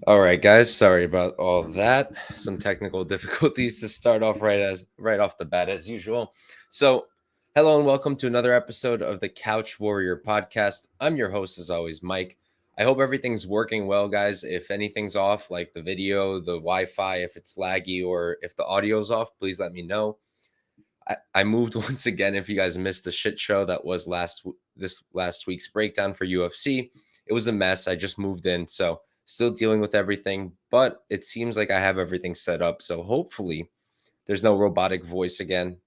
All right, guys. Sorry about all that. Some technical difficulties to start off right off the bat as usual. So, hello and welcome to another episode of the Couch Warrior podcast. I'm your host as always, Mike. I hope everything's working well, guys. If anything's off, like the video, the Wi-Fi, if it's laggy or if the audio's off, please let me know. I moved once again. If you guys missed the shit show that was this last week's breakdown for UFC, it was a mess. I just moved in, so still dealing with everything, but it seems like I have everything set up. So hopefully there's no robotic voice again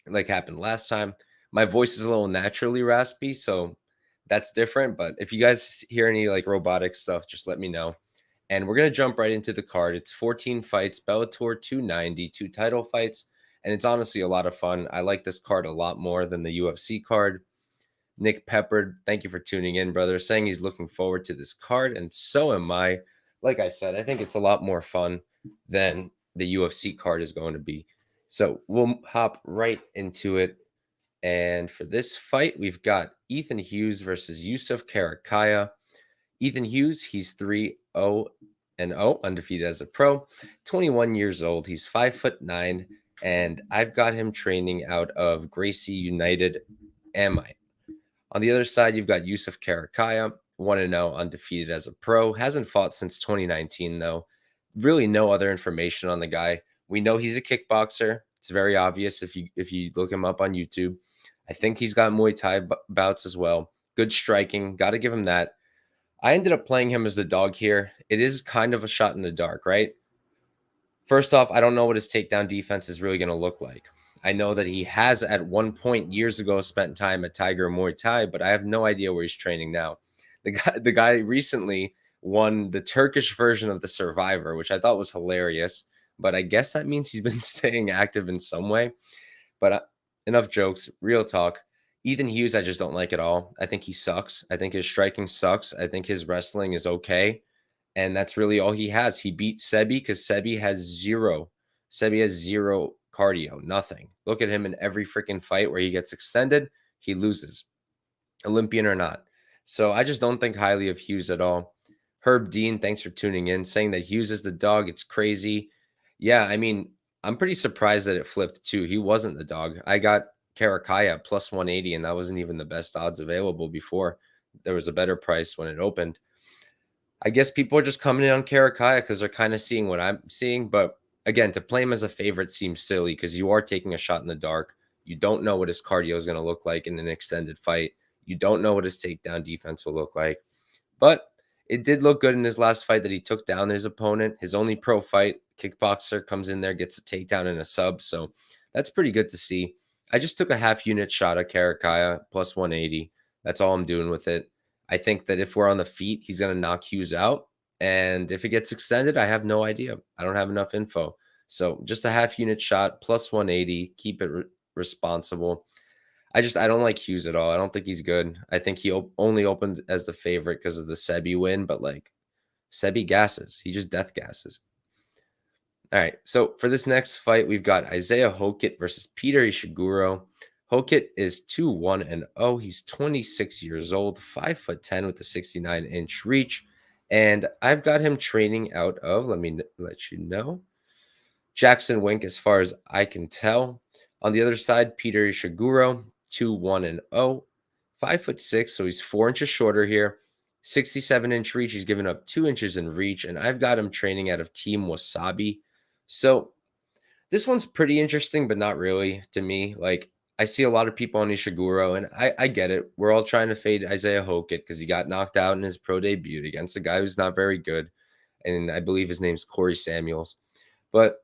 like happened last time. My voice is a little naturally raspy, so that's different. But if you guys hear any like robotic stuff, just let me know. And we're going to jump right into the card. It's 14 fights, Bellator 290, two title fights. And it's honestly a lot of fun. I like this card a lot more than the UFC card. Nick Peppard, thank you for tuning in, brother, saying he's looking forward to this card. And so am I. Like I said, I think it's a lot more fun than the UFC card is going to be. So we'll hop right into it. And for this fight, we've got Ethan Hughes versus Yusuf Karakaya. Ethan Hughes, he's 3-0 and 0, undefeated as a pro, 21 years old. He's 5'9", and I've got him training out of Gracie United Amite. On the other side, you've got Yusuf Karakaya, 1-0, undefeated as a pro. Hasn't fought since 2019, though. Really no other information on the guy. We know he's a kickboxer. It's very obvious if you look him up on YouTube. I think he's got Muay Thai bouts as well. Good striking. Got to give him that. I ended up playing him as the dog here. It is kind of a shot in the dark, right? First off, I don't know what his takedown defense is really going to look like. I know that he has at one point years ago spent time at Tiger Muay Thai, but I have no idea where he's training now. The guy recently won the Turkish version of the Survivor, which I thought was hilarious, but I guess that means he's been staying active in some way. But enough jokes, real talk. Ethan Hughes, I just don't like at all. I think he sucks. I think his striking sucks. I think his wrestling is okay. And that's really all he has. He beat Sebi because Sebi has zero. Sebi has zero cardio, nothing. Look at him in every freaking fight where he gets extended, he loses, Olympian or not. So I just don't think highly of Hughes at all. Herb Dean, thanks for tuning in, saying that Hughes is the dog. It's crazy. Yeah, I mean, I'm pretty surprised that it flipped too. He wasn't the dog. I got Karakaya plus 180, and that wasn't even the best odds available before. There was a better price when it opened. I guess people are just coming in on Karakaya because they're kind of seeing what I'm seeing. But again, to play him as a favorite seems silly because you are taking a shot in the dark. You don't know what his cardio is going to look like in an extended fight. You don't know what his takedown defense will look like. But it did look good in his last fight that he took down his opponent. His only pro fight, kickboxer, comes in there, gets a takedown and a sub. So that's pretty good to see. I just took a half unit shot at Karakaya plus 180. That's all I'm doing with it. I think that if we're on the feet, he's going to knock Hughes out. And if it gets extended, I have no idea. I don't have enough info. So just a half unit shot plus 180. Keep it responsible. I don't like Hughes at all. I don't think he's good. I think he only opened as the favorite because of the Sebi win, but like Sebi gasses. He just death gasses. All right. So for this next fight, we've got Isiah Hokit versus Peter Ishiguro. Hokit is 2-1 and 0. He's 26 years old, 5'10" with a 69-inch reach. And I've got him training out of, let me let you know, Jackson Wink, as far as I can tell. On the other side, Peter Ishiguro, 2-1 and 0, 5'6", so he's 4 inches shorter here. 67-inch reach. He's given up 2 inches in reach, and I've got him training out of Team Wasabi. So this one's pretty interesting, but not really to me. Like, I see a lot of people on Ishiguro, and I get it. We're all trying to fade Isiah Hokit because he got knocked out in his pro debut against a guy who's not very good. And I believe his name's Corey Samuels. But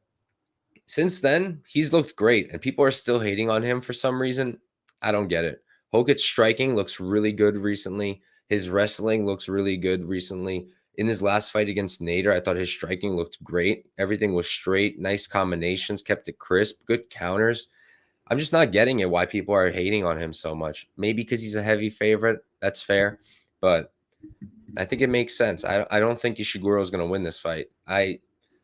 since then, he's looked great, and people are still hating on him for some reason. I don't get it. Hokit's striking looks really good recently. His wrestling looks really good recently. In his last fight against Nader, I thought his striking looked great. Everything was straight, nice combinations, kept it crisp, good counters. I'm just not getting it why people are hating on him so much. Maybe because he's a heavy favorite. That's fair. But I think it makes sense. I don't think Ishiguro is going to win this fight. I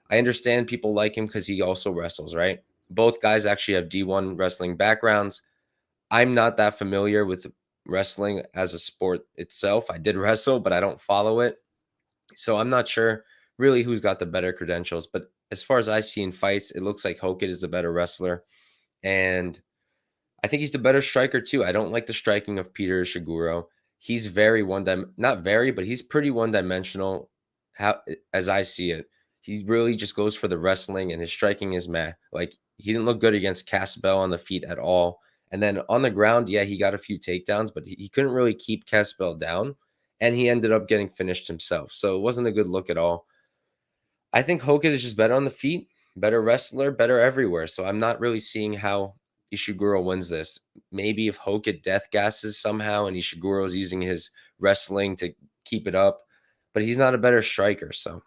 understand people like him because he also wrestles, right? Both guys actually have D1 wrestling backgrounds. I'm not that familiar with wrestling as a sport itself. I did wrestle, but I don't follow it. So I'm not sure really who's got the better credentials. But as far as I see in fights, it looks like Hokit is the better wrestler. And I think he's the better striker too. I don't like the striking of Peter Ishiguro. He's very not very, but he's pretty one-dimensional as I see it. He really just goes for the wrestling, and his striking is meh. Like, he didn't look good against Caspel on the feet at all. And then on the ground, yeah, he got a few takedowns, but he couldn't really keep Caspel down, and he ended up getting finished himself. So it wasn't a good look at all. I think Hokit is just better on the feet, better wrestler, better everywhere. So I'm not really seeing how Ishiguro wins this. Maybe if Hokit death gasses somehow and Ishiguro is using his wrestling to keep it up, but he's not a better striker. So,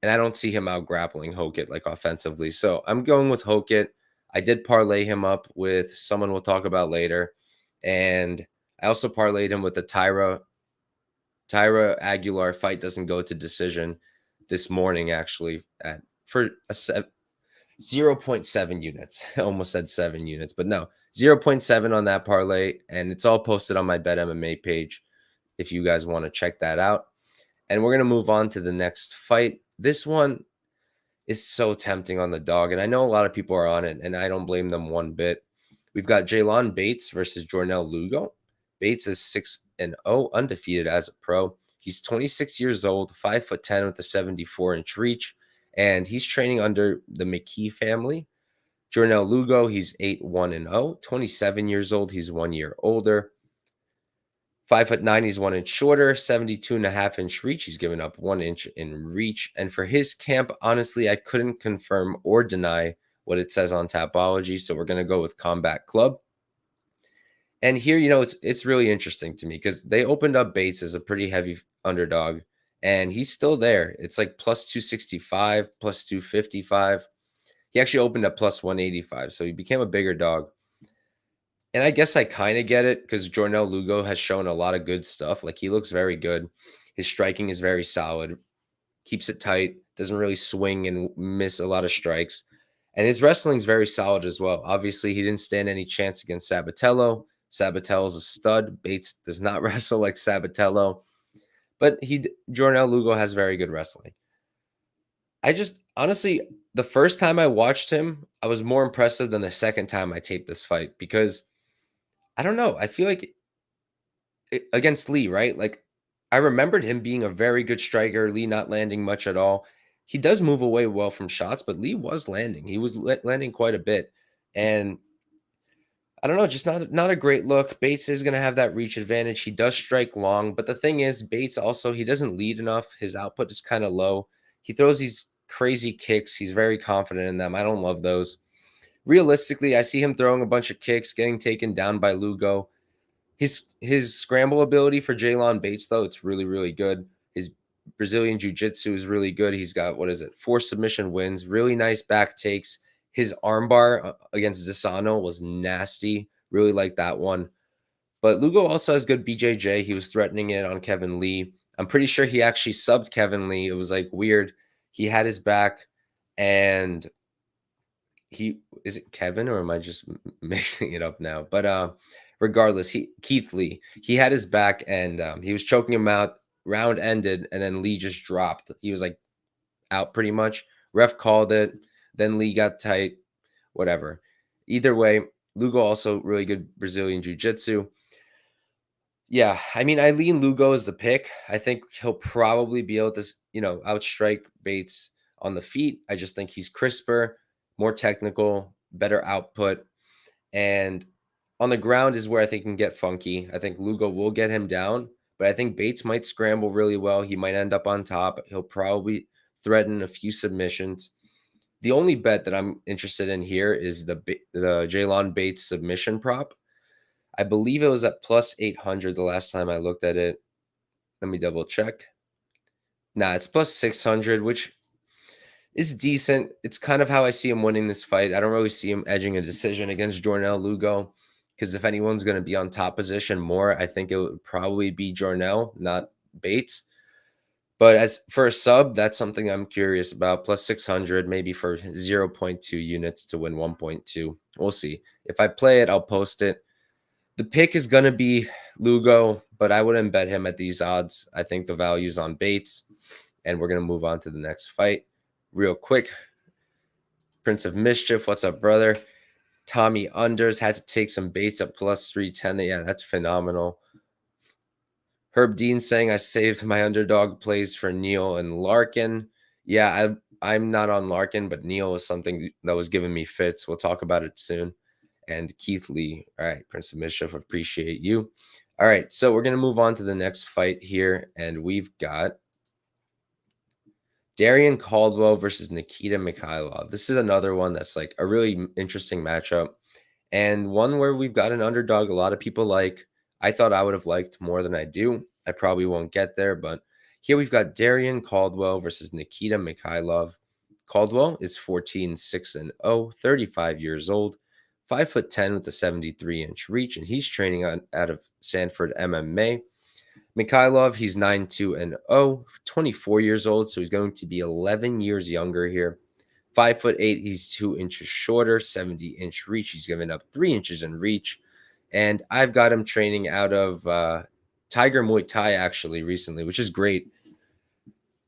and I don't see him out grappling Hokit like offensively. So I'm going with Hokit. I did parlay him up with someone we'll talk about later. And I also parlayed him with the Tyra Aguilar fight doesn't go to decision this morning, actually, for 0.7 units. I almost said 7 units, but no, 0.7 on that parlay. And it's all posted on my Bet MMA page if you guys want to check that out. And we're going to move on to the next fight. This one is so tempting on the dog, and I know a lot of people are on it, and I don't blame them one bit. We've got Jaylon Bates versus Jornel Lugo. Bates is 6-0, undefeated as a pro. He's 26 years old, 5'10" with a 74-inch reach, and he's training under the McKee family. Jornel Lugo, he's 8-1-0, 27 years old. He's 1 year older. 5'9", he's 1 inch shorter, 72.5-inch reach. He's given up 1 inch in reach. And for his camp, honestly, I couldn't confirm or deny what it says on Tapology. So we're going to go with Combat Club. And here, it's really interesting to me because they opened up Bates as a pretty heavy underdog, and he's still there. It's like plus 265, plus 255. He actually opened up plus 185, so he became a bigger dog. And I guess I kind of get it because Jornel Lugo has shown a lot of good stuff. Like, he looks very good. His striking is very solid, keeps it tight, doesn't really swing and miss a lot of strikes. And his wrestling is very solid as well. Obviously, he didn't stand any chance against Sabatello. Sabatello's a stud. Bates does not wrestle like Sabatello. But Jornel Lugo has very good wrestling. Honestly, the first time I watched him, I was more impressive than the second time I taped this fight because I don't know. I feel like against Lee, right? Like, I remembered him being a very good striker, Lee not landing much at all. He does move away well from shots, but Lee was landing. He was landing quite a bit. And I don't know, just not a great look. Bates is going to have that reach advantage. He does strike long, but the thing is, Bates also, he doesn't lead enough. His output is kind of low. He throws these crazy kicks. He's very confident in them. I don't love those. Realistically, I see him throwing a bunch of kicks, getting taken down by Lugo. His scramble ability for Jaylon Bates, though, it's really, really good. His Brazilian Jiu-Jitsu is really good. He's got, 4 submission wins, really nice back takes. His armbar against Zisano was nasty. Really like that one. But Lugo also has good BJJ. He was threatening it on Kevin Lee. I'm pretty sure he actually subbed Kevin Lee. It was like weird. He had his back, and is it Kevin, or am I just mixing it up now? But regardless, Keith Lee, he had his back, and he was choking him out. Round ended, and then Lee just dropped. He was like out pretty much. Ref called it. Then Lee got tight. Whatever. Either way, Lugo also really good Brazilian Jiu-Jitsu. Yeah, I mean, I lean Lugo as the pick. I think he'll probably be able to, outstrike Bates on the feet. I just think he's crisper, more technical, better output. And on the ground is where I think he can get funky. I think Lugo will get him down, but I think Bates might scramble really well. He might end up on top. He'll probably threaten a few submissions. The only bet that I'm interested in here is the Jaylon Bates submission prop. I believe it was at plus 800 the last time I looked at it. Let me double check. Nah, it's plus 600, which is decent. It's kind of how I see him winning this fight. I don't really see him edging a decision against Jornel Lugo, because if anyone's going to be on top position more, I think it would probably be Jornel, not Bates. But as for a sub, that's something I'm curious about. Plus 600, maybe for 0.2 units to win 1.2. We'll see. If I play it, I'll post it. The pick is going to be Lugo, but I wouldn't bet him at these odds. I think the value's on Bates. and we're going to move on to the next fight real quick. Prince of Mischief, what's up, brother? Tommy Unders had to take some baits at plus 310. Yeah, that's phenomenal. Herb Dean saying I saved my underdog plays for Neal and Larkin. Yeah, I'm not on Larkin, but Neal was something that was giving me fits. We'll talk about it soon. And Keith Lee. All right, Prince of Mischief, appreciate you. All right, so we're going to move on to the next fight here, and we've got Darrion Caldwell versus Nikita Mikhailov. This is another one that's like a really interesting matchup, and one where we've got an underdog a lot of people like. I thought I would have liked more than I do. I probably won't get there, but here we've got Darrion Caldwell versus Nikita Mikhailov. Caldwell is 14-6-0, 35 years old, 5'10" with a 73-inch reach, and he's training out of Sanford MMA. Mikhailov, he's 9-2-0, 24 years old, so he's going to be 11 years younger here. 5'8", he's 2 inches shorter, 70-inch reach. He's given up 3 inches in reach. And I've got him training out of Tiger Muay Thai actually recently, which is great.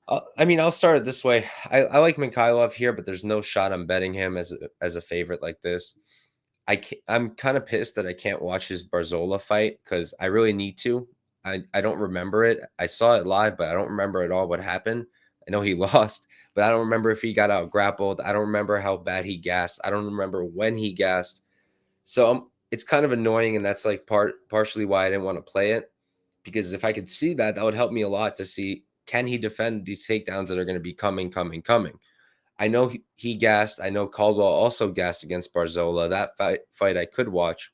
I'll start it this way. I like Mikhailov here, but there's no shot I'm betting him as a favorite like this. I'm kind of pissed that I can't watch his Barzola fight because I really need to. I don't remember it. I saw it live, but I don't remember at all what happened. I know he lost, but I don't remember if he got out grappled. I don't remember how bad he gassed. I don't remember when he gassed. So it's kind of annoying, and that's like partially why I didn't want to play it, because if I could see that, that would help me a lot to see, can he defend these takedowns that are going to be coming. I know he gassed. I know Caldwell also gassed against Barzola. That fight I could watch.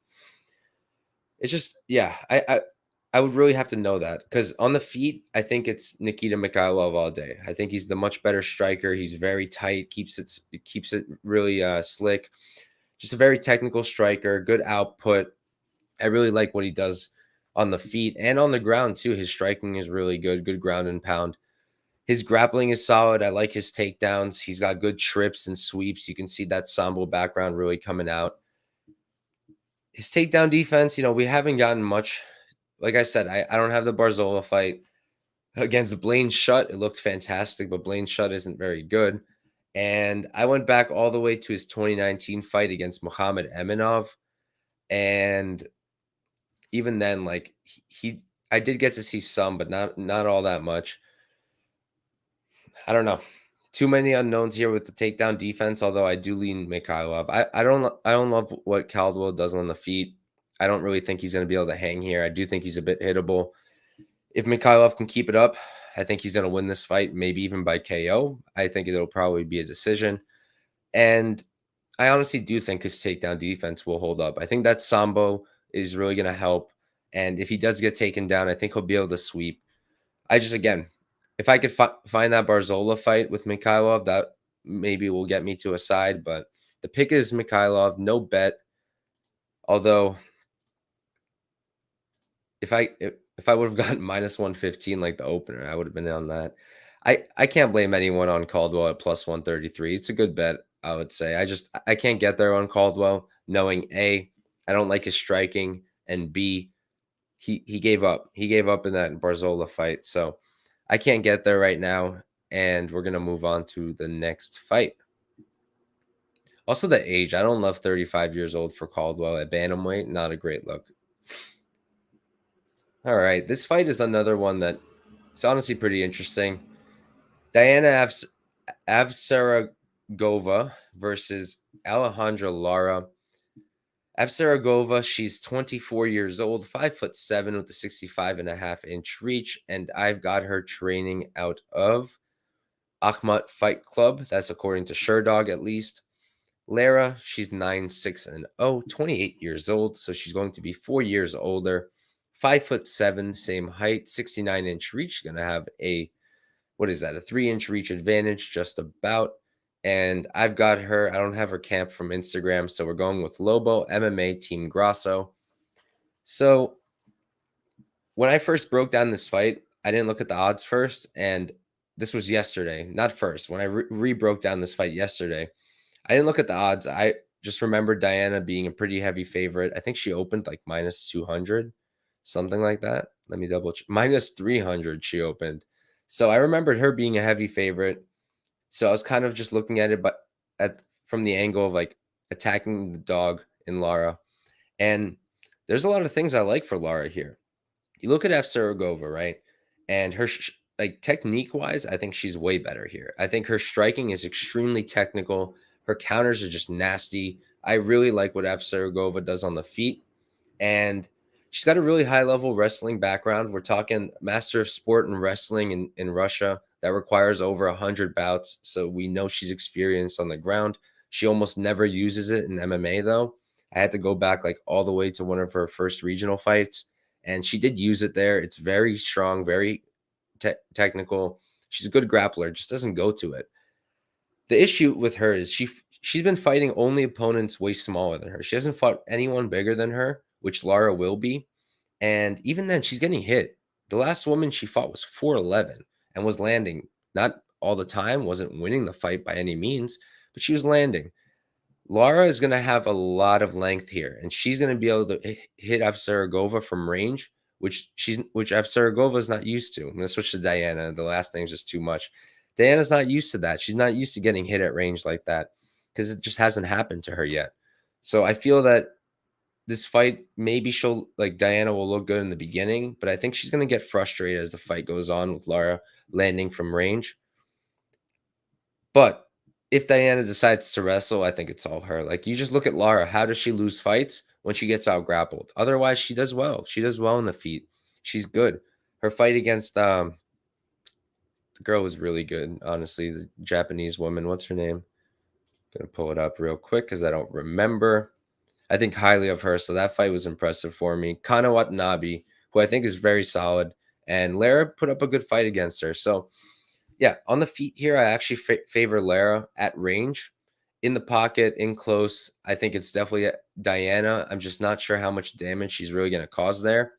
It's just, yeah, I would really have to know that, because on the feet, I think it's Nikita Mikhailov all day. I think he's the much better striker. He's very tight, keeps it really slick. Just a very technical striker, good output. I really like what he does on the feet and on the ground too. His striking is really good ground and pound. His grappling is solid. I like his takedowns. He's got good trips and sweeps. You can see that Sambo background really coming out. His takedown defense, we haven't gotten much. Like I said, I don't have the Barzola fight. Against Blaine Shutt, it looked fantastic, but Blaine Shutt isn't very good. And I went back all the way to his 2019 fight against Muhammad Eminov. And even then, like I did get to see some, but not all that much. I don't know. Too many unknowns here with the takedown defense, although I do lean Mikhailov. I don't love what Caldwell does on the feet. I don't really think he's going to be able to hang here. I do think he's a bit hittable. If Mikhailov can keep it up, I think he's going to win this fight, maybe even by KO. I think it'll probably be a decision. And I honestly do think his takedown defense will hold up. I think that Sambo is really going to help. And if he does get taken down, I think he'll be able to sweep. Again, if I could find that Barzola fight with Mikhailov, that maybe will get me to a side. But the pick is Mikhailov, no bet. Although, if I would have gotten minus 115 like the opener, I would have been on that. I can't blame anyone on Caldwell at plus 133. It's a good bet, I would say. I can't get there on Caldwell, knowing A, I don't like his striking, and B, he gave up. He gave up in that Barzola fight. So I can't get there right now, and we're going to move on to the next fight. Also, the age. I don't love 35 years old for Caldwell at bantamweight. Not a great look. All right, this fight is another one that it's honestly pretty interesting. Diana Avsaragova versus Alejandra Lara. Avsaragova, she's 24 years old, 5'7" with a 65.5-inch reach, and I've got her training out of Akhmed Fight Club. That's according to Sherdog, at least. Lara, she's 9-6-0, 28 years old, so she's going to be 4 years older. 5'7", same height, 69-inch reach. Going to have a 3-inch reach advantage, just about. And I've got her. I don't have her camp from Instagram, so we're going with Lobo MMA Team Grasso. So when I first broke down this fight, I didn't look at the odds first, and this was yesterday, not first. When I re-broke down this fight yesterday, I didn't look at the odds. I just remember Diana being a pretty heavy favorite. I think she opened like minus 200, something like that. Let me double check. Minus 300 she opened. So I remembered her being a heavy favorite. So I was kind of just looking at it, but from the angle of like attacking the dog in Lara. And there's a lot of things I like for Lara here. You look at Avsaragova, right? And her like technique wise, I think she's way better here. I think her striking is extremely technical. Her counters are just nasty. I really like what Avsaragova does on the feet. And she's got a really high level wrestling background. We're talking master of sport and wrestling in Russia that requires over 100 bouts. So we know she's experienced on the ground. She almost never uses it in MMA, though. I had to go back like all the way to one of her first regional fights, and she did use it there. It's very strong, very technical. She's a good grappler, just doesn't go to it. The issue with her is she's been fighting only opponents way smaller than her. She hasn't fought anyone bigger than her, which Lara will be. And even then, she's getting hit. The last woman she fought was 4'11" and was landing. Not all the time, wasn't winning the fight by any means, but she was landing. Lara is going to have a lot of length here, and she's going to be able to hit Avsaragova from range, which Avsaragova is not used to. I'm going to switch to Diana. The last name's just too much. Diana's not used to that. She's not used to getting hit at range like that because it just hasn't happened to her yet. So I feel that this fight, maybe Diana will look good in the beginning, but I think she's going to get frustrated as the fight goes on with Lara landing from range. But if Diana decides to wrestle, I think it's all her. Like, you just look at Lara. How does she lose fights? When she gets out grappled. Otherwise, she does well. She does well in the feet. She's good. Her fight against the girl was really good, honestly. The Japanese woman. What's her name? Gonna pull it up real quick because I don't remember. I think highly of her. So that fight was impressive for me. Kana Watanabe, who I think is very solid. And Lara put up a good fight against her. So yeah, on the feet here, I actually favor Lara at range. In the pocket, in close, I think it's definitely Diana. I'm just not sure how much damage she's really going to cause there.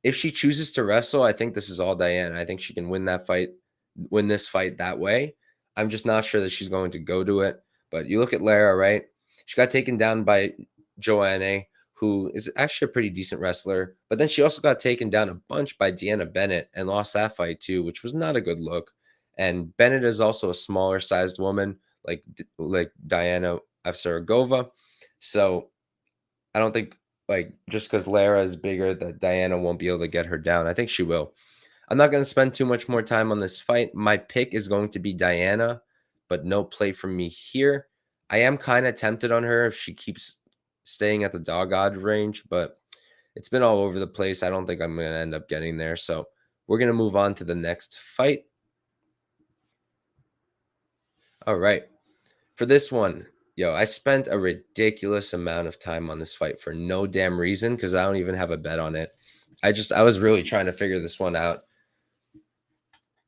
If she chooses to wrestle, I think this is all Diana. I think she can win this fight that way. I'm just not sure that she's going to go to it. But you look at Lara, right? She got taken down by Joanne, who is actually a pretty decent wrestler. But then she also got taken down a bunch by Deanna Bennett and lost that fight too, which was not a good look. And Bennett is also a smaller sized woman, like Diana Avsaragova. So I don't think just because Lara is bigger that Diana won't be able to get her down. I think she will. I'm not going to spend too much more time on this fight. My pick is going to be Diana, but no play from me here. I am kind of tempted on her if she keeps staying at the dog odd range, but it's been all over the place. I don't think I'm going to end up getting there. So we're going to move on to the next fight. All right. For this one, I spent a ridiculous amount of time on this fight for no damn reason because I don't even have a bet on it. I was really trying to figure this one out.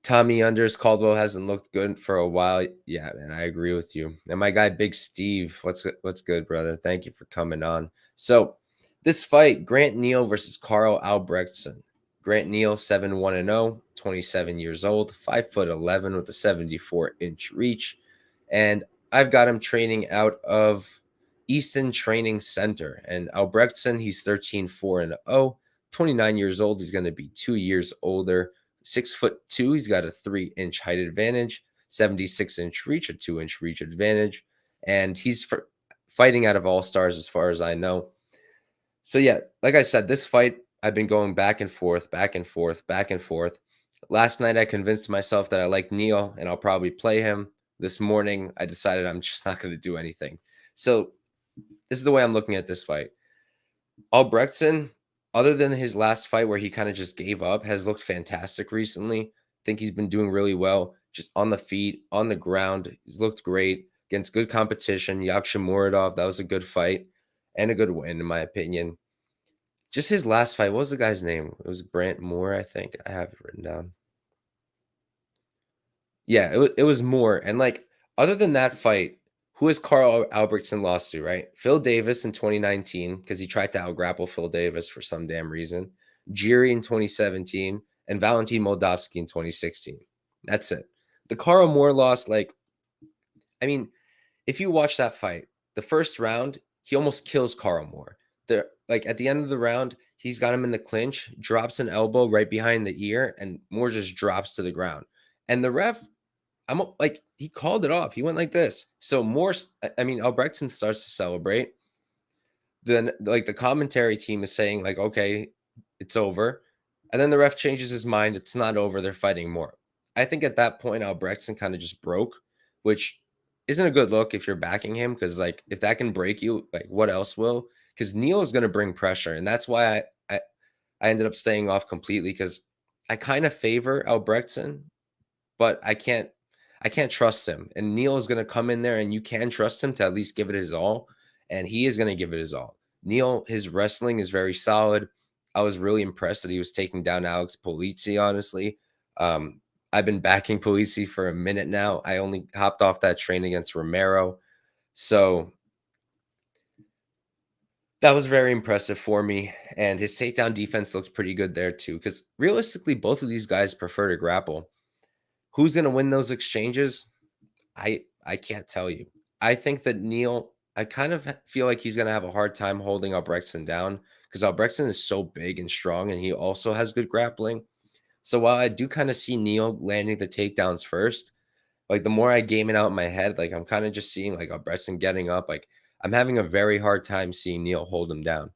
Tommy unders, Caldwell hasn't looked good for a while. Yeah, man, I agree with you. And my guy, Big Steve, what's good, brother? Thank you for coming on. So this fight, Grant Neal versus Karl Albrektsson. Grant Neal, 7-1-0, 27 years old, 5'11" with a 74-inch reach. And I've got him training out of Easton Training Center. And Albrektsson, he's 13-4-0, 29 years old. He's going to be 2 years older. 6'2". He's got a 3-inch height advantage, 76-inch reach, a 2-inch reach advantage, and he's fighting out of All Stars as far as I know. So yeah, like I said, this fight I've been going back and forth, back and forth, back and forth. Last night I convinced myself that I like Neal and I'll probably play him. This morning I decided I'm just not going to do anything. So this is the way I'm looking at this fight. Albrektsson, other than his last fight where he kind of just gave up, has looked fantastic recently. I think he's been doing really well, just on the feet, on the ground. He's looked great against good competition. Yakshimuradov, that was a good fight and a good win, in my opinion. Just his last fight, what was the guy's name? It was Brant Moore, I think. I have it written down. Yeah, it was Moore. And other than that fight, who has Karl Albrektsson lost to, right? Phil Davis in 2019, because he tried to outgrapple Phil Davis for some damn reason. Jiri in 2017, and Valentin Moldavsky in 2016. That's it. The Karl Moore loss, if you watch that fight, the first round, he almost kills Karl Moore. At the end of the round, he's got him in the clinch, drops an elbow right behind the ear, and Moore just drops to the ground. And the ref, I'm like, he called it off. He went like this. So Albrektsson starts to celebrate. Then like the commentary team is saying like, okay, it's over. And then the ref changes his mind. It's not over. They're fighting more. I think at that point, Albrektsson kind of just broke, which isn't a good look if you're backing him. Cause like if that can break you, like what else will? Because Neal is going to bring pressure. And that's why I ended up staying off completely because I kind of favor Albrektsson, but I can't trust him. And Neal is going to come in there and you can trust him to at least give it his all. And he is going to give it his all. Neal, his wrestling is very solid. I was really impressed that he was taking down Alex Polizzi, honestly. I've been backing Polizzi for a minute now. I only hopped off that train against Romero. So that was very impressive for me. And his takedown defense looks pretty good there too. Because realistically, both of these guys prefer to grapple. Who's going to win those exchanges? I can't tell you. I think that Neal, I kind of feel like he's going to have a hard time holding Albrektsson down because Albrektsson is so big and strong and he also has good grappling. So while I do kind of see Neal landing the takedowns first, like the more I game it out in my head, like I'm kind of just seeing like Albrektsson getting up. Like I'm having a very hard time seeing Neal hold him down.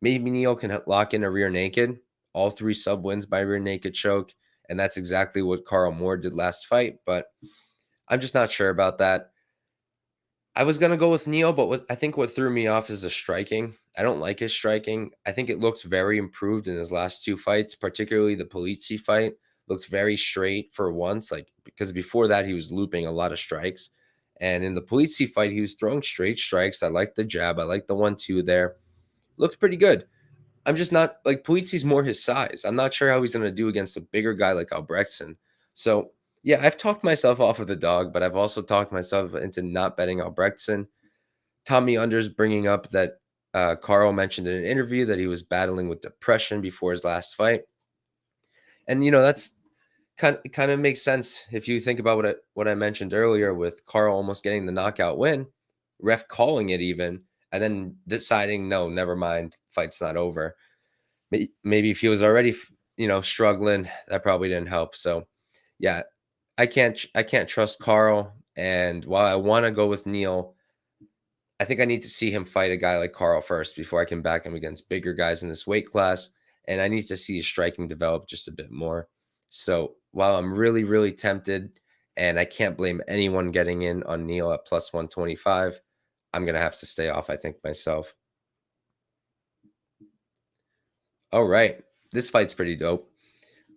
Maybe Neal can lock in a rear naked, all 3 sub wins by rear naked choke. And that's exactly what Carl Moore did last fight. But I'm just not sure about that. I was going to go with Neal, but I think what threw me off is the striking. I don't like his striking. I think it looked very improved in his last 2 fights, particularly the Polizzi fight. Looked very straight for once, like because before that he was looping a lot of strikes. And in the Polizzi fight, he was throwing straight strikes. I like the jab. I like the 1-2 there. Looked pretty good. I'm just not like Polizzi's more his size. I'm not sure how he's going to do against a bigger guy like Albrektsson. So yeah, I've talked myself off of the dog, but I've also talked myself into not betting Albrektsson. Tommy Under's bringing up that Karl mentioned in an interview that he was battling with depression before his last fight. And, that's kind of makes sense if you think about what I mentioned earlier with Karl almost getting the knockout win, ref calling it even, and then deciding, no, never mind, fight's not over. Maybe if he was already, struggling, that probably didn't help. So, yeah, I can't trust Karl. And while I want to go with Neal, I think I need to see him fight a guy like Karl first before I can back him against bigger guys in this weight class. And I need to see his striking develop just a bit more. So while I'm really, really tempted, and I can't blame anyone getting in on Neal at plus 125, I'm going to have to stay off, I think, myself. All right. This fight's pretty dope.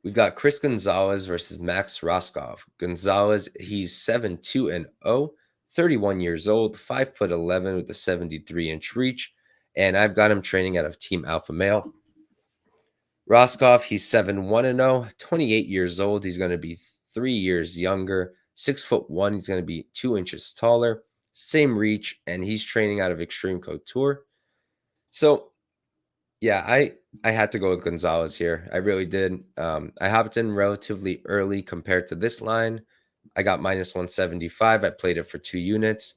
We've got Chris Gonzalez versus Max Rohskopf. Gonzalez, he's 7-2-0, 31 years old, 5'11" with a 73-inch reach, and I've got him training out of Team Alpha Male. Rohskopf, he's 7-1-0, 28 years old. He's going to be 3 years younger, 6'1". He's going to be 2 inches taller, same reach, and he's training out of Extreme Couture. So yeah, I had to go with Gonzalez here. I really did. I hopped in relatively early compared to this line. I got minus 175. I played it for 2 units.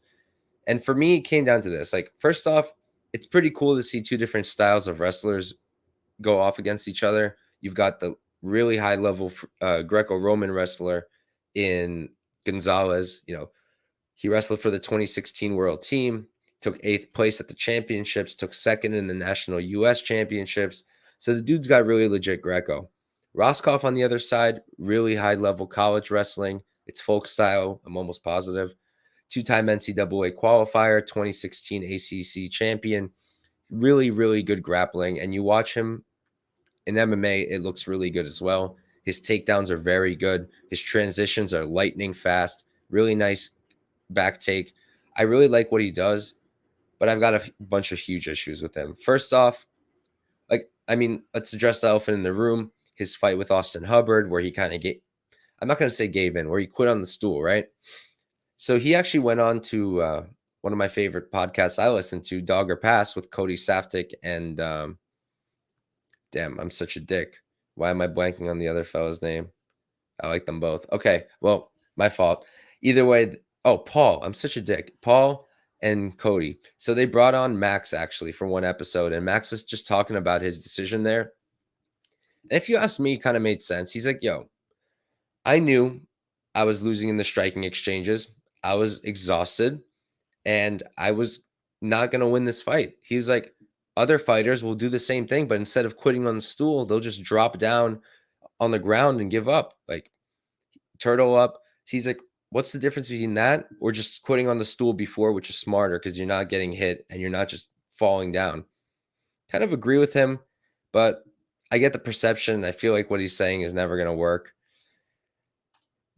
And for me, it came down to this. Like, first off, it's pretty cool to see 2 different styles of wrestlers go off against each other. You've got the really high level Greco-Roman wrestler in Gonzalez. He wrestled for the 2016 World Team, took 8th place at the championships, took 2nd in the national U.S. championships. So the dude's got really legit Greco. Rohskopf on the other side, really high-level college wrestling. It's folk style, I'm almost positive. 2-time NCAA qualifier, 2016 ACC champion. Really, really good grappling. And you watch him in MMA, it looks really good as well. His takedowns are very good. His transitions are lightning fast. Really nice back take. I really like what he does, but I've got a bunch of huge issues with him. First off, let's address the elephant in the room. His fight with Austin Hubbard, where he kind of I'm not going to say gave in, where he quit on the stool, right? So he actually went on to one of my favorite podcasts I listen to, Dog or Pass, with Cody Saftik and damn, I'm such a dick. Why am I blanking on the other fellow's name? I like them both. Okay, well, my fault. Either way, Paul. I'm such a dick. Paul and Cody. So they brought on Max actually for one episode, and Max is just talking about his decision there. And if you ask me, it kind of made sense. He's like, yo, I knew I was losing in the striking exchanges. I was exhausted and I was not going to win this fight. He was like, other fighters will do the same thing, but instead of quitting on the stool, they'll just drop down on the ground and give up, like turtle up. He's like, what's the difference between that or just quitting on the stool before, which is smarter because you're not getting hit and you're not just falling down. Kind of agree with him, but I get the perception. I feel like what he's saying is never going to work.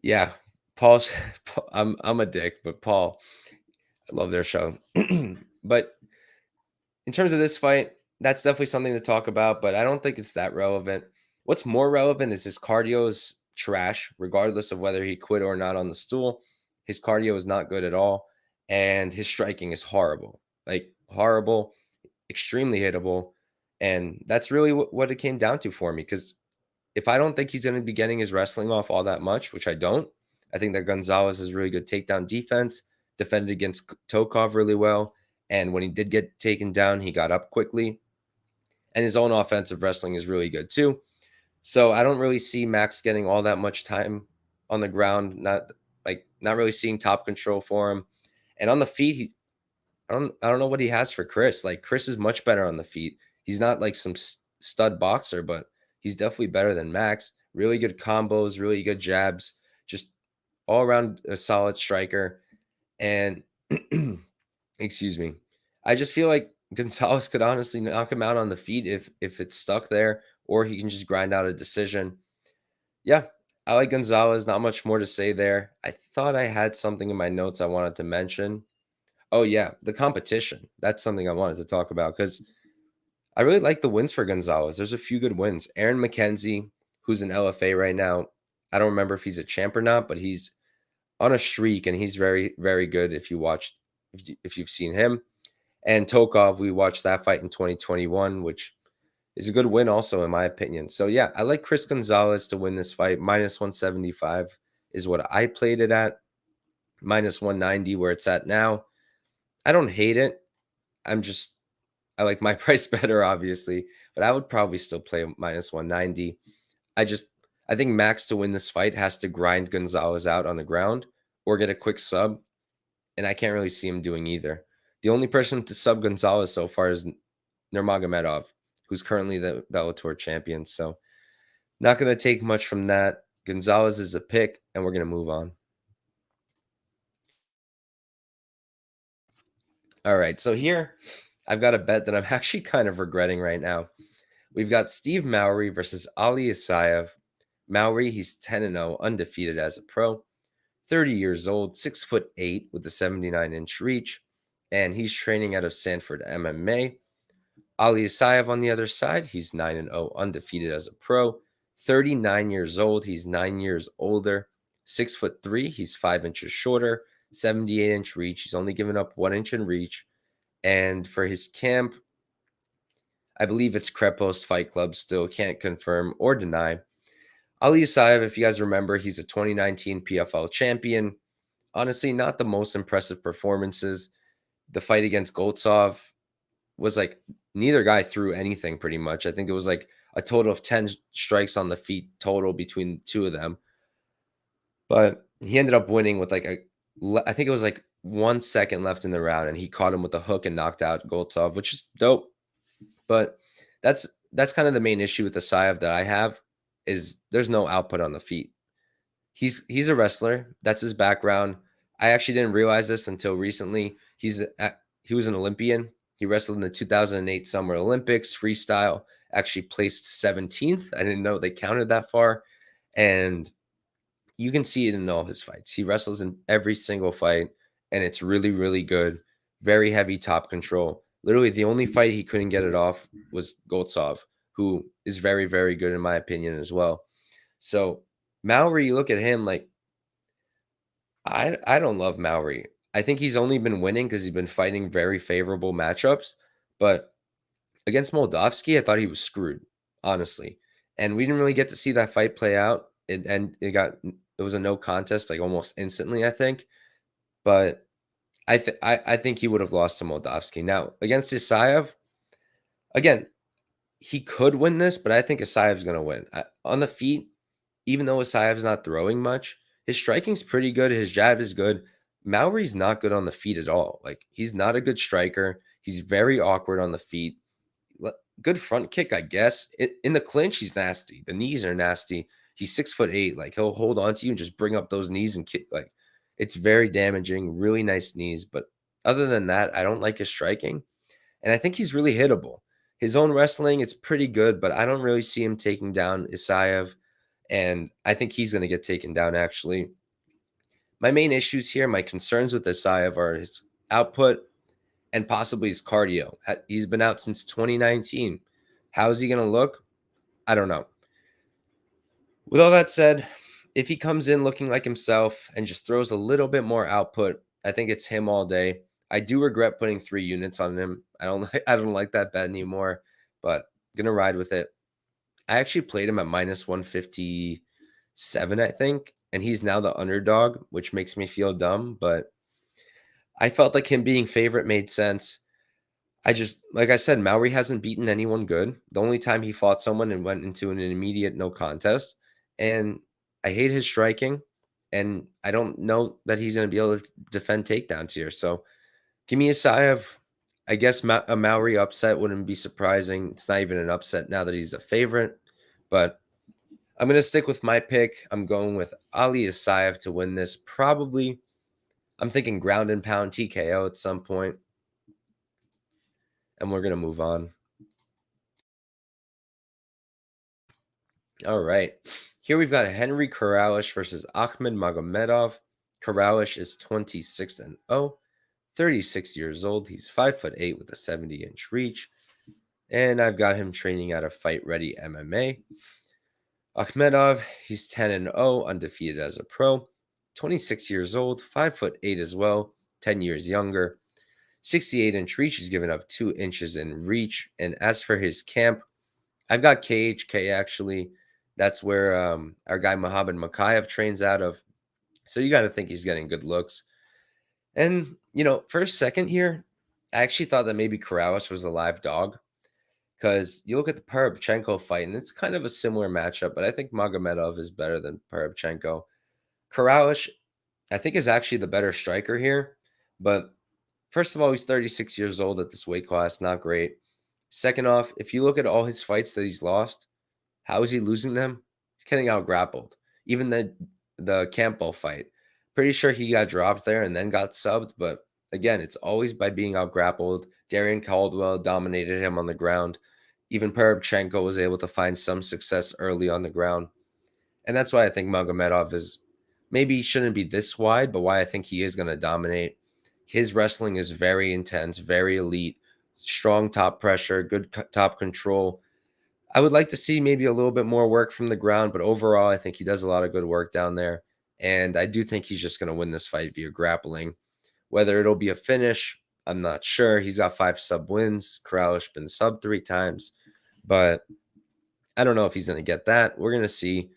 Yeah, Paul's. I'm a dick, but Paul, I love their show. But in terms of this fight, that's definitely something to talk about, but I don't think it's that relevant. What's more relevant is his cardio is trash, regardless of whether he quit or not on the stool. His cardio is not good at all, and his striking is horrible, like horrible, extremely hittable. And that's really what it came down to for me. Because if I don't think he's going to be getting his wrestling off all that much, which I don't, I think that Gonzalez has really good takedown defense, defended against Tokov really well. And when he did get taken down, he got up quickly. And his own offensive wrestling is really good too. So I don't really see Max getting all that much time on the ground, not really seeing top control for him. And on the feet, I don't know what he has for Chris. Like Chris is much better on the feet. He's not like some stud boxer, but he's definitely better than Max. Really good combos, really good jabs, just all around a solid striker. And excuse me, I just feel like Gonzalez could honestly knock him out on the feet if it's stuck there, or he can just grind out a decision. Yeah, I like Gonzalez. Not much more to say there. I thought I had something in my notes I wanted to mention. Oh yeah, the competition. That's something I wanted to talk about because I really like the wins for Gonzalez. There's a few good wins. Aaron McKenzie, who's an LFA right now. I don't remember if he's a champ or not, but he's on a streak and he's very, very good if you've seen him. And Tokov, we watched that fight in 2021, which is a good win also, in my opinion. So yeah, I like Chris Gonzalez to win this fight. Minus 175 is what I played it at. Minus 190 where it's at now. I don't hate it. I like my price better, obviously, but I would probably still play minus 190. I think Max to win this fight has to grind Gonzalez out on the ground or get a quick sub, and I can't really see him doing either. The only person to sub Gonzalez so far is Nurmagomedov, who's currently the Bellator champion. So not going to take much from that. Gonzalez is a pick, and we're going to move on. All right, so here I've got a bet that I'm actually kind of regretting right now. We've got Steve Mowry versus Ali Isaev. Mowry, he's 10-0, undefeated as a pro, 30 years old, 6'8" with a 79-inch reach, and he's training out of Sanford MMA. Ali Isaev on the other side, he's 9-0, undefeated as a pro, 39 years old, he's 9 years older, 6'3", he's 5 inches shorter, 78-inch reach. He's only given up 1 inch in reach. And for his camp, I believe it's Krepos Fight Club. Still can't confirm or deny. Ali Isaev, if you guys remember, he's a 2019 PFL champion. Honestly, not the most impressive performances. The fight against Goltsov was like neither guy threw anything pretty much. I think it was like a total of 10 strikes on the feet total between the two of them. But he ended up winning with I think it was like 1 second left in the round, and he caught him with a hook and knocked out Goltsov, which is dope. But that's kind of the main issue with Isaev that I have is there's no output on the feet. He's a wrestler. That's his background. I actually didn't realize this until recently. He was an Olympian. He wrestled in the 2008 Summer Olympics freestyle. Actually placed 17th. I didn't know they counted that far. And you can see it in all his fights. He wrestles in every single fight, and it's really, really good. Very heavy top control. Literally, the only fight he couldn't get it off was Goltsov, who is very, very good in my opinion as well. So Mowry, you look at him like I don't love Mowry. I think he's only been winning because he's been fighting very favorable matchups. But against Moldavsky, I thought he was screwed, honestly. And we didn't really get to see that fight play out. It was a no contest like almost instantly, I think. But I think he would have lost to Moldavsky. Now, against Isaev, again, he could win this, but I think Isaev's going to win. On the feet, even though Isaev's not throwing much, His striking's pretty good. His jab is good. Mowry's not good on the feet at all. Like, he's not a good striker. He's very awkward on the feet. Good front kick, I guess. In the clinch, he's nasty. The knees are nasty. He's 6'8". Like, he'll hold on to you and just bring up those knees and kick. Like, it's very damaging. Really nice knees. But other than that, I don't like his striking. And I think he's really hittable. His own wrestling, it's pretty good, but I don't really see him taking down Isaev. And I think he's going to get taken down, actually. My main issues here, my concerns with Isaev are his output and possibly his cardio. He's been out since 2019. How is he going to look? I don't know. With all that said, if he comes in looking like himself and just throws a little bit more output, I think it's him all day. I do regret putting 3 units on him. I don't like that bet anymore, but I'm gonna ride with it. I actually played him at minus 157, I think, and he's now the underdog, which makes me feel dumb, but I felt like him being favorite made sense. Like I said, Mowry hasn't beaten anyone good. The only time he fought someone and went into an immediate no contest. And I hate his striking, and I don't know that he's going to be able to defend takedowns here. So give me Isaev. I guess a Mowry upset wouldn't be surprising. It's not even an upset now that he's a favorite, but I'm going to stick with my pick. I'm going with Ali Isaev to win this. Probably, I'm thinking ground and pound TKO at some point. And we're going to move on. All right. Here we've got Henry Corrales versus Akhmed Magomedov. Corrales is 26-0, 36 years old. He's 5'8" with a 70-inch reach. And I've got him training out of Fight Ready MMA. Akhmedov, he's 10-0, undefeated as a pro. 26 years old, 5'8" as well, 10 years younger. 68-inch reach. He's given up 2 inches in reach. And as for his camp, I've got KHK actually. That's where our guy Mohammed Mikhailov trains out of. So you got to think he's getting good looks. And, for a second here, I actually thought that maybe Corrales was a live dog. Because you look at the Parubchenko fight, and it's kind of a similar matchup, but I think Magomedov is better than Parubchenko. Corrales, I think, is actually the better striker here. But first of all, he's 36 years old at this weight class. Not great. Second off, if you look at all his fights that he's lost, how is he losing them? He's getting out grappled. Even the Campbell fight. Pretty sure he got dropped there and then got subbed. But again, it's always by being out grappled. Darrion Caldwell dominated him on the ground. Even Parubchenko was able to find some success early on the ground. And that's why I think Magomedov is maybe shouldn't be this wide, but why I think he is going to dominate. His wrestling is very intense, very elite, strong top pressure, good top control. I would like to see maybe a little bit more work from the ground, but overall, I think he does a lot of good work down there. And I do think he's just going to win this fight via grappling. Whether it'll be a finish, I'm not sure. He's got 5 sub wins. Corrales been sub 3 times, but I don't know if he's going to get that. We're going to see.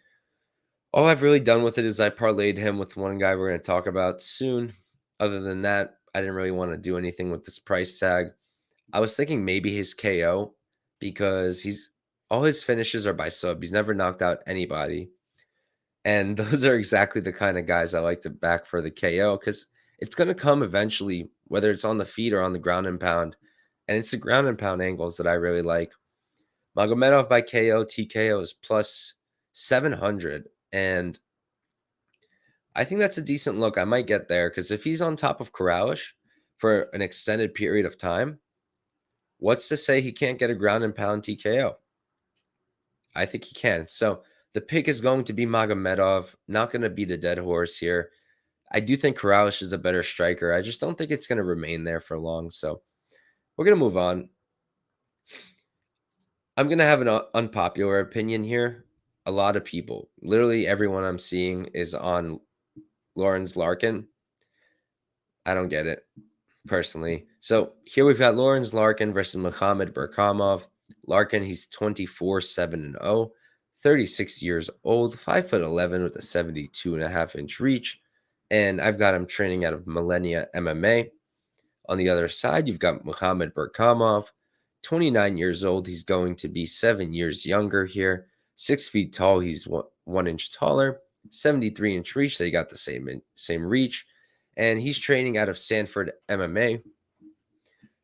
All I've really done with it is I parlayed him with one guy we're going to talk about soon. Other than that, I didn't really want to do anything with this price tag. I was thinking maybe his KO because all his finishes are by sub. He's never knocked out anybody. And those are exactly the kind of guys I like to back for the KO because it's going to come eventually, whether it's on the feet or on the ground and pound. And it's the ground and pound angles that I really like. Magomedov by KO, TKO is plus 700. And I think that's a decent look. I might get there because if he's on top of Corrales for an extended period of time, what's to say he can't get a ground and pound TKO? I think he can. So the pick is going to be Magomedov. Not going to be the dead horse here. I do think Corrales is a better striker. I just don't think it's going to remain there for long. So we're going to move on. I'm going to have an unpopular opinion here. A lot of people, literally everyone I'm seeing is on Lawrence Larkin. I don't get it, personally. So here we've got Lawrence Larkin versus Muhammad Berkamov. Larkin, he's 24-7-0, 36 years old, 5'11" with a 72.5-inch reach. And I've got him training out of Millennia MMA. On the other side, you've got Muhammad Berkamov, 29 years old. He's going to be 7 years younger here. 6 feet tall. He's 1 inch taller. 73-inch reach. They got the same reach, and he's training out of Sanford MMA.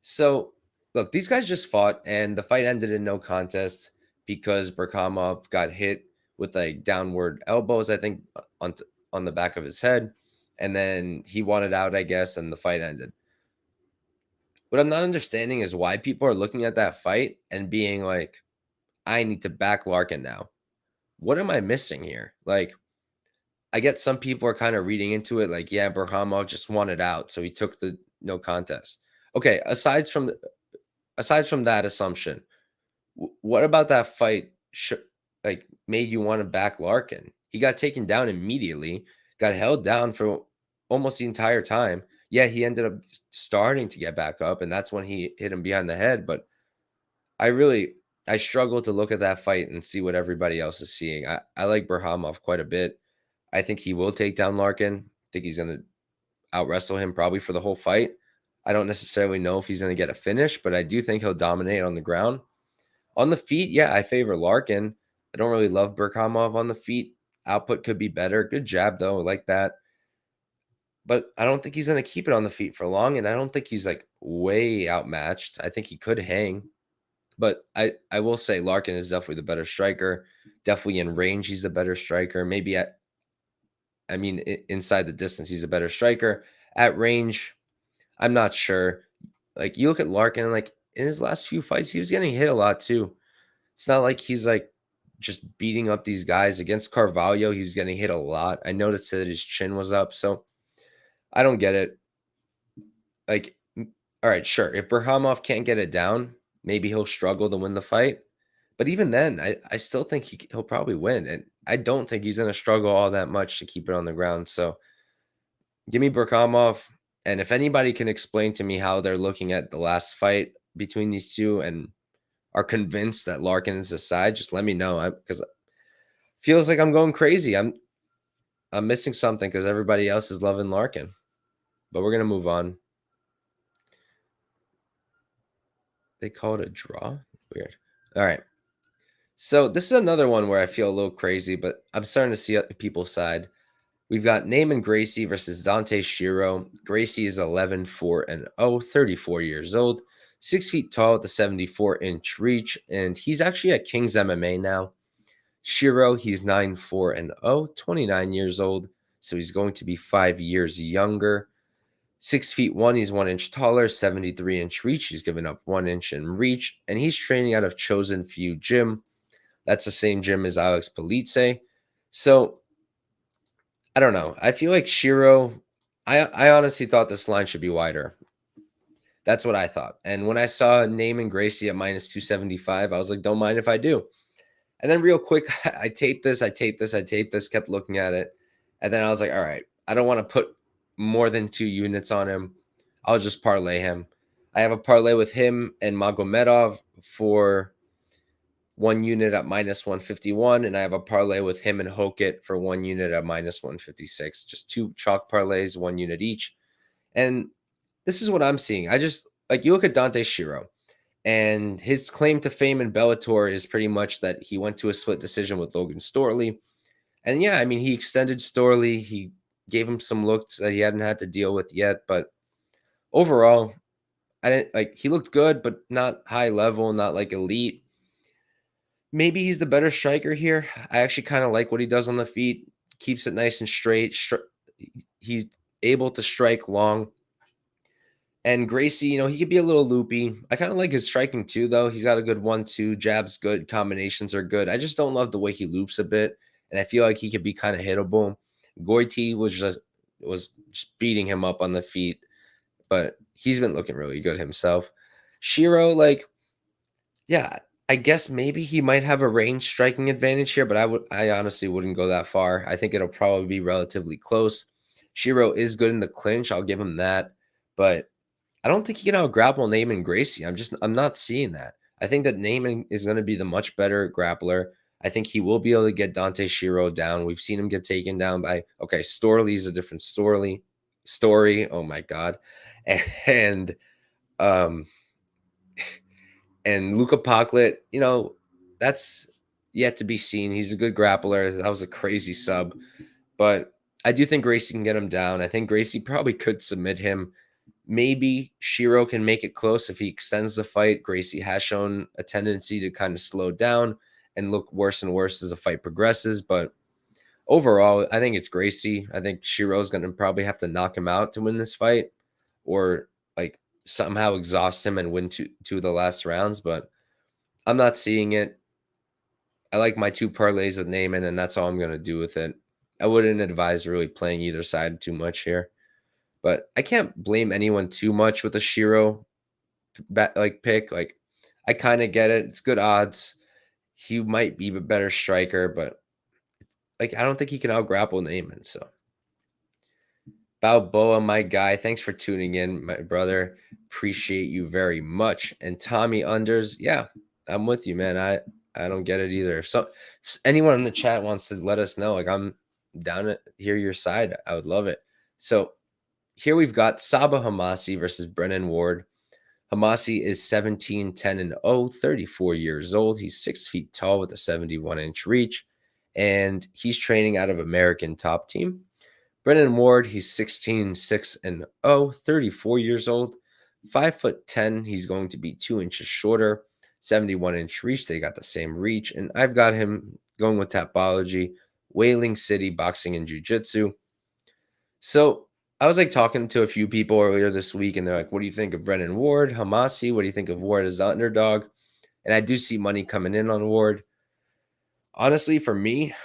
So, look, these guys just fought, and the fight ended in no contest because Burkhamov got hit with like downward elbows, I think, on the back of his head, and then he wanted out, I guess, and the fight ended. What I'm not understanding is why people are looking at that fight and being like, I need to back Larkin now. What am I missing here? Like, I get some people are kind of reading into it like, yeah, Burkhamov just wanted out, so he took the no contest. Okay, aside from that assumption, what about that fight like made you want to back Larkin? He got taken down immediately, got held down for almost the entire time. Yeah, he ended up starting to get back up, and that's when he hit him behind the head. But I struggle to look at that fight and see what everybody else is seeing. I like Burkhamov quite a bit. I think he will take down Larkin. I think he's going to out wrestle him probably for the whole fight. I don't necessarily know if he's going to get a finish, but I do think he'll dominate on the ground. On the feet, yeah, I favor Larkin. I don't really love Burkhamov on the feet. Output could be better. Good jab, though. I like that. But I don't think he's going to keep it on the feet for long, and I don't think he's like way outmatched. I think he could hang. But I will say Larkin is definitely the better striker. Definitely in range, he's the better striker. Maybe inside the distance, he's a better striker. At range, I'm not sure. Like, you look at Larkin, like, in his last few fights, he was getting hit a lot, too. It's not like he's, like, just beating up these guys. Against Carvalho, he was getting hit a lot. I noticed that his chin was up, so I don't get it. Like, all right, sure. If Burkhamov can't get it down, maybe he'll struggle to win the fight. But even then, I still think he'll probably win. And I don't think he's going to struggle all that much to keep it on the ground. So give me Burkhamov. And if anybody can explain to me how they're looking at the last fight between these two and are convinced that Larkin is the side, just let me know. Because it feels like I'm going crazy. I'm missing something because everybody else is loving Larkin. But we're going to move on. They call it a draw? Weird. All right. So this is another one where I feel a little crazy, but I'm starting to see people's side. We've got Naaman Gracie versus Dante Shiro. Gracie is 11-4-0, 34 years old, 6 feet tall with a 74-inch reach, and he's actually at King's MMA now. Shiro, he's 9-4-0, 29 years old, so he's going to be 5 years younger. 6 feet 1, he's 1 inch taller, 73-inch reach. He's given up 1 inch in reach, and he's training out of Chosen Few Gym. That's the same gym as Alex Politze. So I don't know. I feel like Shiro, I honestly thought this line should be wider. That's what I thought. And when I saw Naaman Gracie at minus 275, I was like, don't mind if I do. And then real quick, I taped this, kept looking at it. And then I was like, all right, I don't want to put more than 2 units on him. I'll just parlay him. I have a parlay with him and Magomedov for 1 unit at minus 151, and I have a parlay with him and Hokit for 1 unit at minus 156. Just 2 chalk parlays, 1 unit each. And this is what I'm seeing. I just, like, you look at Dante Shiro, and his claim to fame in Bellator is pretty much that he went to a split decision with Logan Storley. And yeah, I mean, he extended Storley. He gave him some looks that he hadn't had to deal with yet. But overall, he looked good, but not high level, not like elite. Maybe he's the better striker here. I actually kind of like what he does on the feet. Keeps it nice and straight. He's able to strike long. And Gracie, he could be a little loopy. I kind of like his striking too, though. He's got a good 1-2. Jabs good. Combinations are good. I just don't love the way he loops a bit. And I feel like he could be kind of hittable. Goiti was just beating him up on the feet. But he's been looking really good himself. Shiro, yeah, I guess maybe he might have a range striking advantage here, but I honestly wouldn't go that far. I think it'll probably be relatively close. Shiro is good in the clinch. I'll give him that. But I don't think he can out-grapple Naaman Gracie. I'm not seeing that. I think that Naaman is going to be the much better grappler. I think he will be able to get Dante Shiro down. We've seen him get taken down by, Storley's a different story. Oh my God. And Luka Paklet, yet to be seen. He's a good grappler. That was a crazy sub. But I do think Gracie can get him down. I think Gracie probably could submit him. Maybe Shiro can make it close if he extends the fight. Gracie has shown a tendency to kind of slow down and look worse and worse as the fight progresses. But overall, I think it's Gracie. I think Shiro's going to probably have to knock him out to win this fight, or like somehow exhaust him and win two of the last rounds. But I'm not seeing it. I like my 2 parlays with Naaman, and that's all I'm going to do with it. I wouldn't advise really playing either side too much here. But I can't blame anyone too much with a Shiro pick. Like, I kind of get it. It's good odds. He might be a better striker, but like I don't think he can out-grapple Naaman. So Balboa, my guy, thanks for tuning in, my brother. Appreciate you very much. And Tommy Unders, yeah, I'm with you, man. I don't get it either. If anyone in the chat wants to let us know, like I'm down to hear your side, I would love it. So here we've got Sabah Homasi versus Brennan Ward. Homasi is 17, 10, and 0, 34 years old. He's 6 feet tall with a 71-inch reach, and he's training out of American Top Team. Brennan Ward, he's 16, 6, and 0, 34 years old, 5'10". He's going to be 2 inches shorter, 71-inch reach. They got the same reach, and I've got him going with Tapology, Whaling City Boxing and Jiu-Jitsu. So I was like talking to a few people earlier this week, and they're like, what do you think of Brennan Ward, Homasi? What do you think of Ward as the underdog? And I do see money coming in on Ward. Honestly, for me,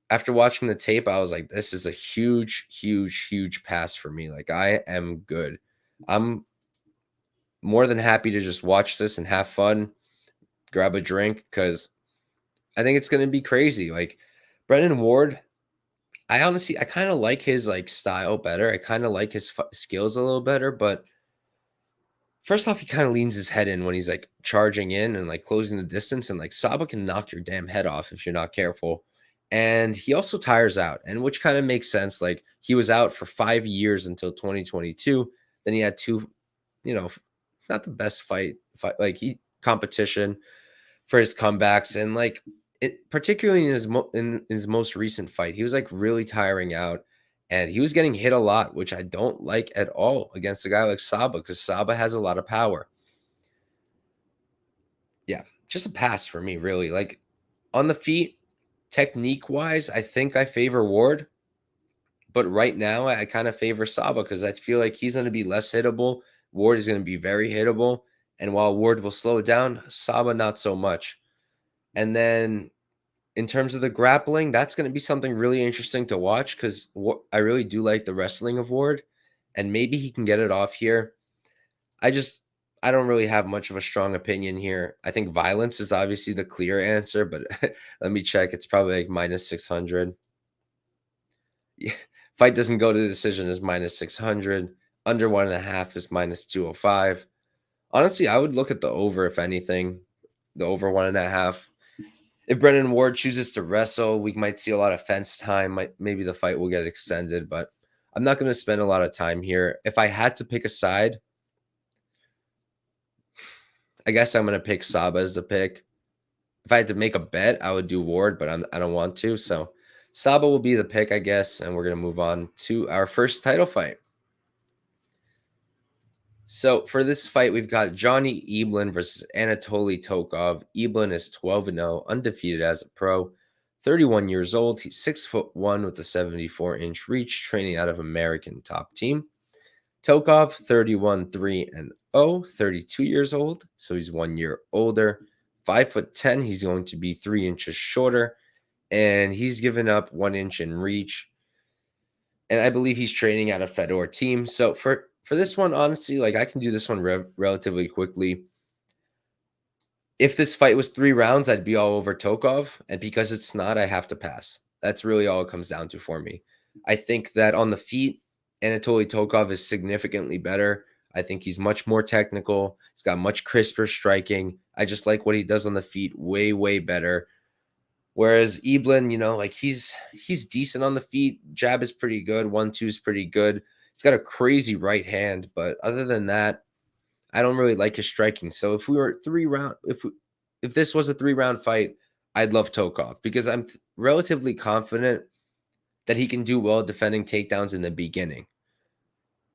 after watching the tape, I was like, this is a huge, huge, huge pass for me. Like, I am good. I'm more than happy to just watch this and have fun, grab a drink, because I think it's going to be crazy. Like, Brennan Ward, I kind of like his like style better. I kind of like his skills a little better, but first off, he kind of leans his head in when he's like charging in and like closing the distance, and like Sabah can knock your damn head off if you're not careful. And he also tires out, and which kind of makes sense. Like, he was out for 5 years until 2022. Then he had 2, not the best fight like competition for his comebacks, and like it, particularly in his most recent fight, he was like really tiring out, and he was getting hit a lot, which I don't like at all against a guy like Sabah, because Sabah has a lot of power. Yeah, just a pass for me, really. Like, on the feet, technique-wise, I think I favor Ward, but right now I kind of favor Sabah because I feel like he's going to be less hittable. Ward is going to be very hittable, and while Ward will slow down, Sabah not so much. And then in terms of the grappling, that's going to be something really interesting to watch because I really do like the wrestling of Ward, and maybe he can get it off here. I don't really have much of a strong opinion here. I think violence is obviously the clear answer, but let me check. It's probably like minus 600. Yeah. Fight doesn't go to the decision is minus 600. Under 1.5 is minus 205. Honestly, I would look at the over, if anything, the over 1.5. If Brennan Ward chooses to wrestle, we might see a lot of fence time. Maybe the fight will get extended, but I'm not going to spend a lot of time here. If I had to pick a side, I guess I'm going to pick Sabah as the pick. If I had to make a bet, I would do Ward, but I don't want to. So Sabah will be the pick, I guess, and we're going to move on to our first title fight. So for this fight, we've got Johnny Eblen versus Anatoly Tokov. Eblen is 12-0, undefeated as a pro, 31 years old. He's 6'1" with a 74-inch reach, training out of American Top Team. Tokov, 31, 3-0, 32 years old, so he's 1 year older. 5'10", he's going to be 3 inches shorter, and he's given up 1 inch in reach. And I believe he's training out of Fedor Team. So for this one, honestly, like I can do this one relatively quickly. If this fight was 3 rounds, I'd be all over Tokov, and because it's not, I have to pass. That's really all it comes down to for me. I think that on the feet, Anatoly Tokov is significantly better. I think he's much more technical. He's got much crisper striking. I just like what he does on the feet way, way better. Whereas Eblen, like he's decent on the feet. Jab is pretty good. 1-2 is pretty good. He's got a crazy right hand, but other than that, I don't really like his striking. So if we were 3 round, if this was a 3-round fight, I'd love Tokov because I'm relatively confident that he can do well defending takedowns in the beginning.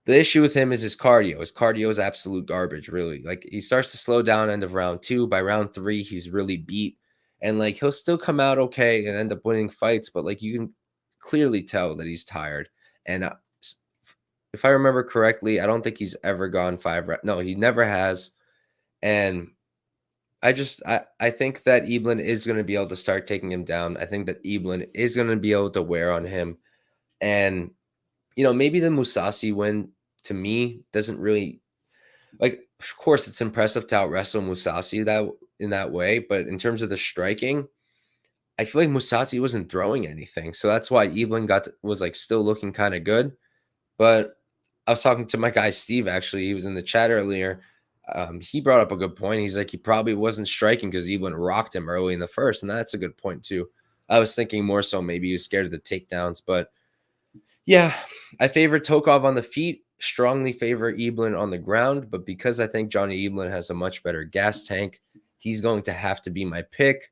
The issue with him is his cardio. His cardio is absolute garbage, really. Like, he starts to slow down end of round 2. By round 3, he's really beat. And like, he'll still come out okay and end up winning fights, but like, you can clearly tell that he's tired. And if I remember correctly, I don't think he's ever gone 5 rounds. No, he never has. And I think that Eblen is going to be able to start taking him down. I think that Eblen is going to be able to wear on him. And maybe the Mousasi win to me doesn't really, like, of course it's impressive to out wrestle Mousasi that in that way, but in terms of the striking, I feel like Mousasi wasn't throwing anything. So that's why Eblen was like still looking kind of good. But I was talking to my guy Steve, actually. He was in the chat earlier. He brought up a good point. He's like, he probably wasn't striking because Eblen rocked him early in the first, and that's a good point too. I was thinking more so maybe he was scared of the takedowns, but yeah, I favor Tokov on the feet, strongly favor Eblen on the ground, but because I think Johnny Eblen has a much better gas tank, he's going to have to be my pick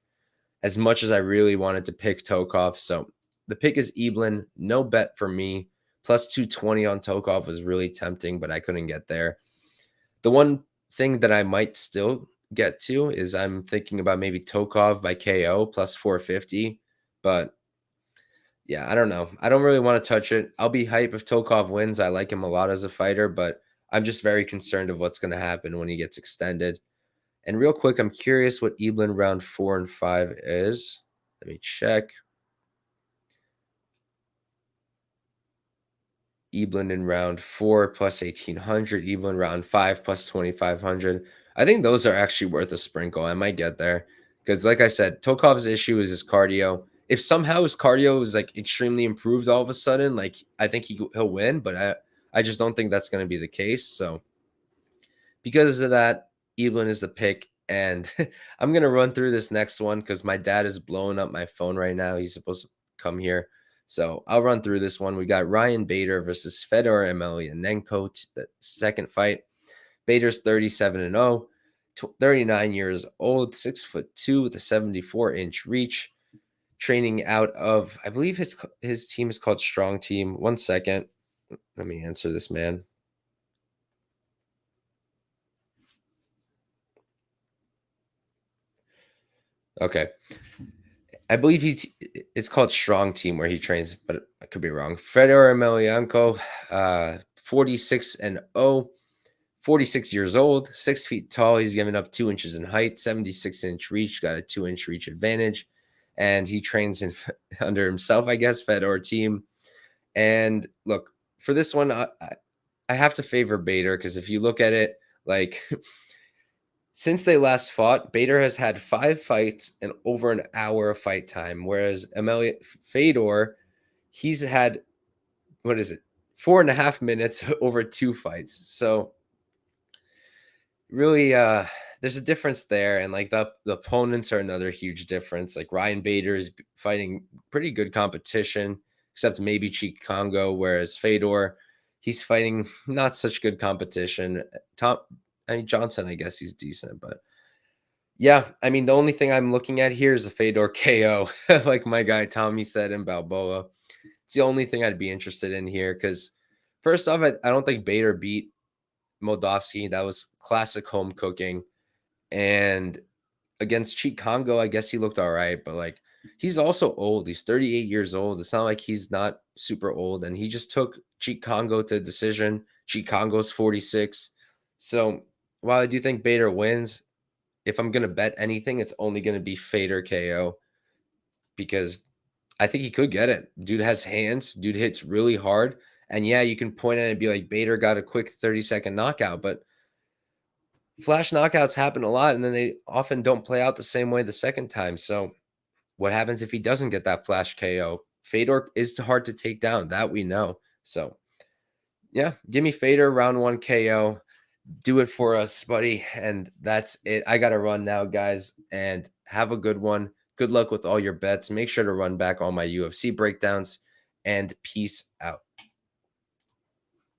as much as I really wanted to pick Tokov. So the pick is Eblen, no bet for me. Plus 220 on Tokov was really tempting, but I couldn't get there. The one thing that I might still get to is I'm thinking about maybe Tokov by KO plus 450, but yeah, I don't know. I don't really want to touch it. I'll be hype if Tokov wins. I like him a lot as a fighter, but I'm just very concerned of what's going to happen when he gets extended. And real quick, I'm curious what Eblen round 4 and 5 is. Let me check. Eblen in round 4 plus 1,800. Eblen round 5 plus 2,500. I think those are actually worth a sprinkle. I might get there. Because like I said, Tokov's issue is his cardio. If somehow his cardio is like extremely improved all of a sudden, like I think he'll win, but I just don't think that's going to be the case. So because of that, Eblen is the pick. And I'm going to run through this next one because my dad is blowing up my phone right now. He's supposed to come here. So I'll run through this one. We got Ryan Bader versus Fedor Emelianenko, the second fight. Bader's 37-0, 39 years old, 6'2" with a 74-inch reach. Training out of, I believe his team is called Strong Team. 1 second. Let me answer this man. Okay. I believe it's called Strong Team where he trains, but I could be wrong. Fedor Emelianenko, 46-0, 46 years old, 6 feet tall. He's given up 2 inches in height, 76-inch reach, got a 2-inch reach advantage. And he trains under himself, I guess, Fedor team. And look, for this one, I have to favor Bader because if you look at it, like since they last fought, Bader has had 5 fights and over an hour of fight time, whereas Fedor, he's had, 4.5 minutes over 2 fights. So really, there's a difference there, and like the opponents are another huge difference. Like Ryan Bader is fighting pretty good competition, except maybe Cheek Congo, whereas Fedor, he's fighting not such good competition. Johnson, I guess he's decent, but yeah, I mean, the only thing I'm looking at here is a Fedor KO, like my guy Tommy said in Balboa. It's the only thing I'd be interested in here because, first off, I don't think Bader beat Moldavsky. That was classic home cooking. And against Cheek Congo, I guess he looked all right, but like he's also old. He's 38 years old. It's not like he's not super old. And he just took Cheek Congo to decision. Cheek Congo's 46. So while I do think Bader wins, if I'm going to bet anything, it's only going to be Fedor KO because I think he could get it. Dude has hands. Dude hits really hard. And yeah, you can point at it and be like, Bader got a quick 30-second knockout, but flash knockouts happen a lot, and then they often don't play out the same way the second time. So what happens if he doesn't get that flash KO? Fedor is hard to take down. That we know. So yeah, give me Fedor round 1 KO. Do it for us, buddy. And that's it. I got to run now, guys, and have a good one. Good luck with all your bets. Make sure to run back all my UFC breakdowns, and peace out.